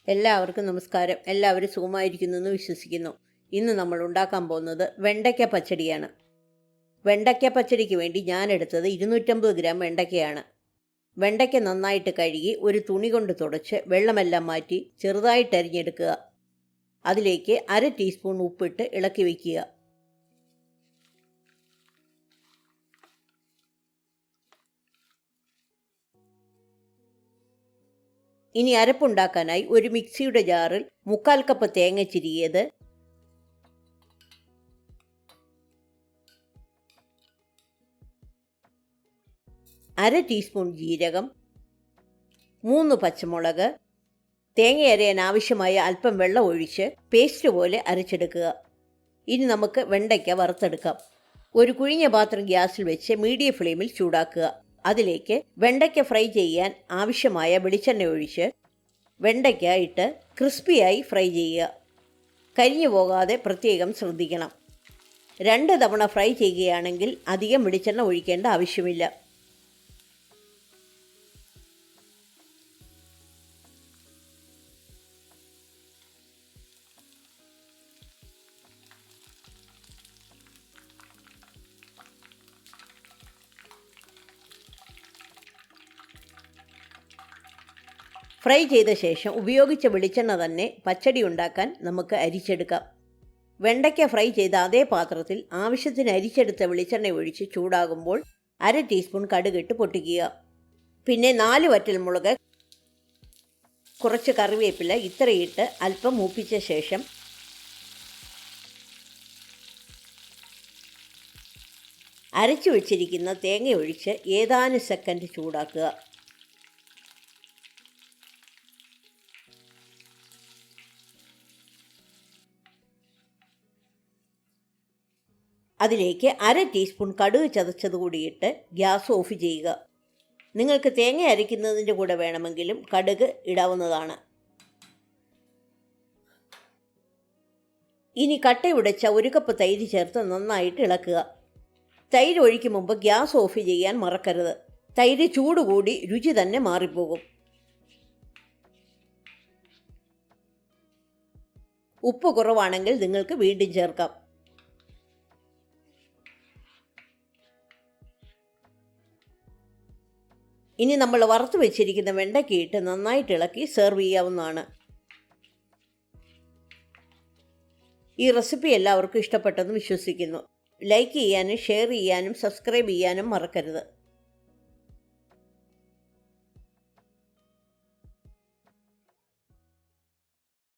എല്ലാവർക്കും നമസ്കാരം. എല്ലാവരും സുഖമായിരിക്കുന്നെന്ന് വിശ്വസിക്കുന്നു. ഇന്ന് നമ്മൾ ഉണ്ടാക്കാൻ പോകുന്നത് വെണ്ടയ്ക്ക പച്ചടിയാണ്. വെണ്ടയ്ക്ക പച്ചടിക്ക് വേണ്ടി ഞാൻ എടുത്തത് 250 ഗ്രാം വെണ്ടയ്ക്കയാണ്. വെണ്ടയ്ക്ക നന്നായിട്ട് കഴുകി ഒരു തുണി കൊണ്ട് തുടച്ച് വെള്ളമെല്ലാം മാറ്റി ചെറുതായിട്ട് അരിഞ്ഞെടുക്കുക. അതിലേക്ക് 1/2 ടീസ്പൂൺ ഉപ്പിട്ട് ഇളക്കി വയ്ക്കുക. ഇനി അരപ്പുണ്ടാക്കാനായി ഒരു മിക്സിയുടെ ജാറിൽ 1/4 കപ്പ് തേങ്ങ ചിരിയത്, 1/2 ടീസ്പൂൺ ജീരകം, 3 പച്ചമുളക്, തേങ്ങ അരയാൻ ആവശ്യമായ അല്പം വെള്ളം ഒഴിച്ച് പേസ്റ്റ് പോലെ അരച്ചെടുക്കുക. ഇനി നമുക്ക് വെണ്ടയ്ക്ക വറുത്തെടുക്കാം. ഒരു കുഴിഞ്ഞ പാത്രം ഗ്യാസിൽ വെച്ച് മീഡിയം ഫ്ലെയിമിൽ ചൂടാക്കുക. അതിലേക്ക് വെണ്ടയ്ക്ക ഫ്രൈ ചെയ്യാൻ ആവശ്യമായ വെളിച്ചെണ്ണ ഒഴിച്ച് വെണ്ടയ്ക്ക ഇട്ട് ക്രിസ്പിയായി ഫ്രൈ ചെയ്യുക. കരിഞ്ഞു പോകാതെ പ്രത്യേകം ശ്രദ്ധിക്കണം. 2 തവണ ഫ്രൈ ചെയ്യുകയാണെങ്കിൽ അധികം വെളിച്ചെണ്ണ ഒഴിക്കേണ്ട ആവശ്യമില്ല. ഫ്രൈ ചെയ്ത ശേഷം ഉപയോഗിച്ച വെളിച്ചെണ്ണ തന്നെ പച്ചടി ഉണ്ടാക്കാൻ നമുക്ക് അരിച്ചെടുക്കാം. വെണ്ടയ്ക്ക ഫ്രൈ ചെയ്ത അതേ പാത്രത്തിൽ ആവശ്യത്തിന് അരിച്ചെടുത്ത വെളിച്ചെണ്ണ ഒഴിച്ച് ചൂടാകുമ്പോൾ 1/2 ടീസ്പൂൺ കടുകിട്ട് പൊട്ടിക്കുക. പിന്നെ 4 വറ്റൽമുളക്, കുറച്ച് കറിവേപ്പില ഇത്രയിട്ട് അല്പം മൂപ്പിച്ച ശേഷം അരച്ചു വച്ചിരിക്കുന്ന തേങ്ങ ഒഴിച്ച് ഏതാനും സെക്കൻഡ് ചൂടാക്കുക. അതിലേക്ക് 1/2 ടീസ്പൂൺ കടുക് ചതച്ചത് കൂടിയിട്ട് ഗ്യാസ് ഓഫ് ചെയ്യുക. നിങ്ങൾക്ക് തേങ്ങ അരയ്ക്കുന്നതിൻ്റെ കൂടെ വേണമെങ്കിലും കടുക് ഇടാവുന്നതാണ്. ഇനി കട്ടയുടച്ച 1 കപ്പ് തൈര് ചേർത്ത് നന്നായിട്ട് ഇളക്കുക. തൈര് ഒഴിക്കും മുമ്പ് ഗ്യാസ് ഓഫ് ചെയ്യാൻ മറക്കരുത്. തൈര് ചൂട് കൂടി രുചി തന്നെ മാറിപ്പോകും. ഉപ്പ് കുറവാണെങ്കിൽ നിങ്ങൾക്ക് വീണ്ടും ചേർക്കാം. ഇനി നമ്മൾ വറുത്ത് വെച്ചിരിക്കുന്ന വെണ്ടയ്ക്കയിട്ട് നന്നായിട്ട് ഇളക്കി സെർവ് ചെയ്യാവുന്നതാണ്. ഈ റെസിപ്പി എല്ലാവർക്കും ഇഷ്ടപ്പെട്ടെന്ന് വിശ്വസിക്കുന്നു. ലൈക്ക് ചെയ്യാനും ഷെയർ ചെയ്യാനും സബ്സ്ക്രൈബ് ചെയ്യാനും മറക്കരുത്.